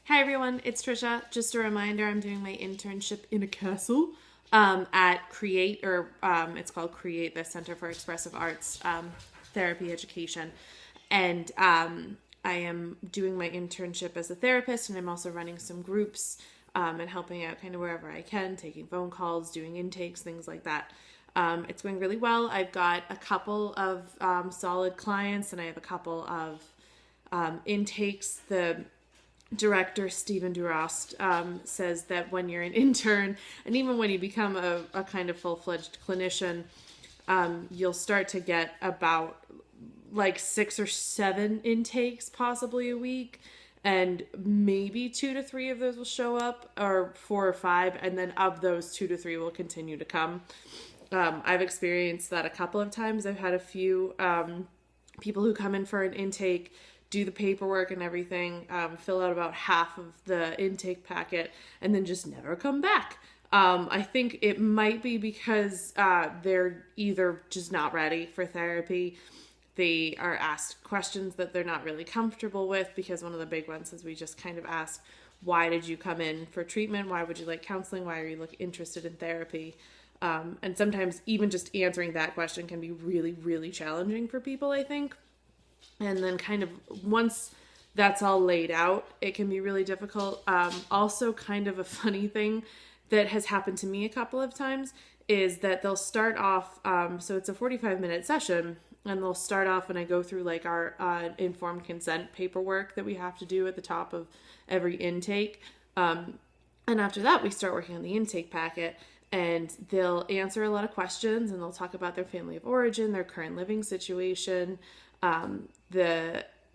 Hi everyone, it's Trisha. Just a reminder, I'm doing my internship in a castle at Create, or it's called Create, the Center for Expressive Arts Therapy Education. And I am doing my internship as a therapist, and I'm also running some groups and helping out kind of wherever I can, taking phone calls, doing intakes, things like that. It's going really well. I've got a couple of solid clients, and I have a couple of intakes. The director, Stephen Durast, says that when you're an intern, and even when you become a kind of full-fledged clinician, you'll start to get about like 6 or 7 intakes possibly a week, and maybe 2 to 3 of those will show up, or 4 or 5, and then of those 2 to 3 will continue to come. I've experienced that a couple of times. I've had a few people who come in for an intake, do the paperwork and everything, fill out about half of the intake packet, and then just never come back. I think it might be because they're either just not ready for therapy. They are asked questions that they're not really comfortable with, because one of the big ones is we just kind of ask, why did you come in for treatment? Why would you like counseling? Why are you interested in therapy? And sometimes even just answering that question can be really, really challenging for people, I think. And then kind of once that's all laid out, it can be really difficult. Also, kind of a funny thing that has happened to me a couple of times is that they'll start off, so it's a 45-minute session, and they'll start off and I go through like our informed consent paperwork that we have to do at the top of every intake. And after that, we start working on the intake packet, and they'll answer a lot of questions, and they'll talk about their family of origin, their current living situation,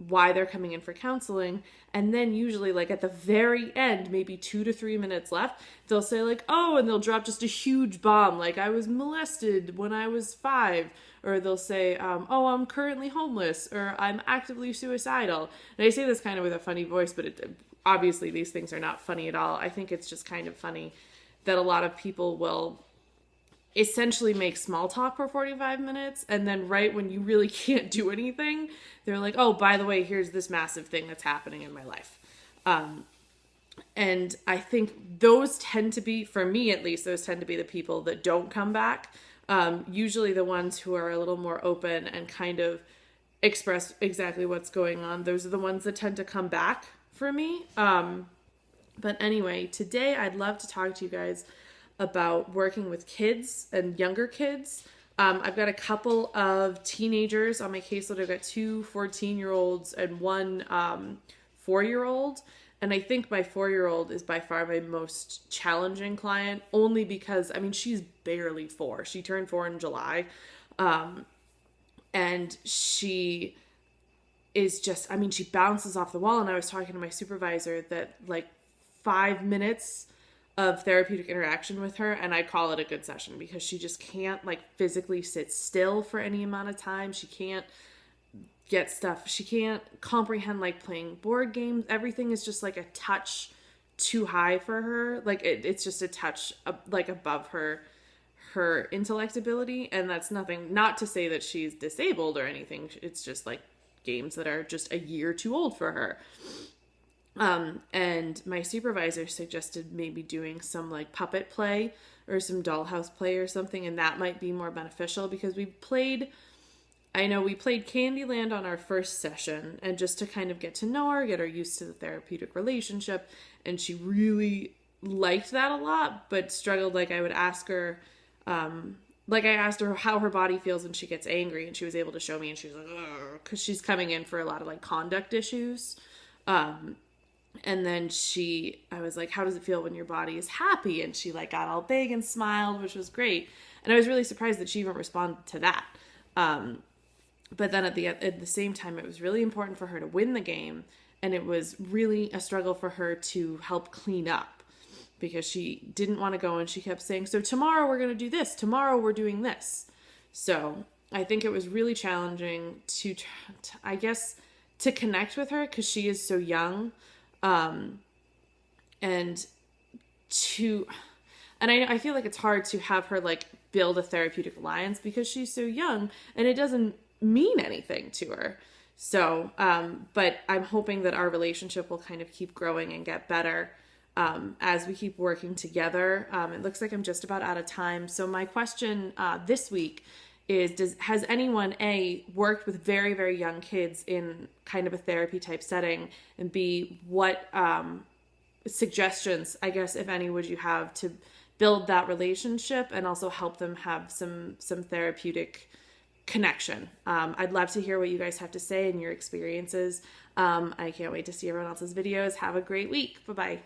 why they're coming in for counseling. And then usually like at the very end, maybe 2 to 3 minutes left, they'll say like, oh, and they'll drop just a huge bomb. Like, I was molested when I was 5, or they'll say, oh, I'm currently homeless, or I'm actively suicidal. And I say this kind of with a funny voice, but obviously these things are not funny at all. I think it's just kind of funny that a lot of people will essentially make small talk for 45 minutes, and then right when you really can't do anything, they're like, oh, by the way, here's this massive thing that's happening in my life. And I think those tend to be, for me at least, those tend to be the people that don't come back. Usually the ones who are a little more open and kind of express exactly what's going on, those are the ones that tend to come back for me. But anyway, today I'd love to talk to you guys about working with kids and younger kids. I've got a couple of teenagers on my caseload. I've got 2 14-year-olds and 1 4-year-old. And I think my 4-year-old is by far my most challenging client, only because, I mean, she's barely 4. She turned 4 in July. And she is just, I mean, she bounces off the wall. And I was talking to my supervisor that like 5 minutes of therapeutic interaction with her, and I call it a good session, because she just can't like physically sit still for any amount of time. She can't get stuff. She can't comprehend like playing board games. Everything is just like a touch too high for her. Like it's just a touch like above her intellect ability. And that's nothing, not to say that she's disabled or anything. It's just like games that are just a year too old for her. And my supervisor suggested maybe doing some like puppet play or some dollhouse play or something, and that might be more beneficial, because we played Candyland on our first session, and just to kind of get to know her, get her used to the therapeutic relationship, and she really liked that a lot, but struggled. Like I would ask her, like I asked her how her body feels when she gets angry, and she was able to show me, and she was like, ugh, because she's coming in for a lot of like conduct issues. And then I was like, how does it feel when your body is happy? And she like got all big and smiled, which was great. And I was really surprised that she even responded to that. But then at the same time, it was really important for her to win the game. And it was really a struggle for her to help clean up, because she didn't want to go, and she kept saying, so tomorrow we're going to do this. Tomorrow we're doing this. So I think it was really challenging to I guess, to connect with her, because she is so young. And I feel like it's hard to have her like build a therapeutic alliance, because she's so young and it doesn't mean anything to her. So, but I'm hoping that our relationship will kind of keep growing and get better as we keep working together. It looks like I'm just about out of time. So my question this week is, has anyone A, worked with very, very young kids in kind of a therapy type setting, and B, what suggestions, I guess, if any, would you have to build that relationship and also help them have some therapeutic connection? I'd love to hear what you guys have to say and your experiences. I can't wait to see everyone else's videos. Have a great week. Bye-bye.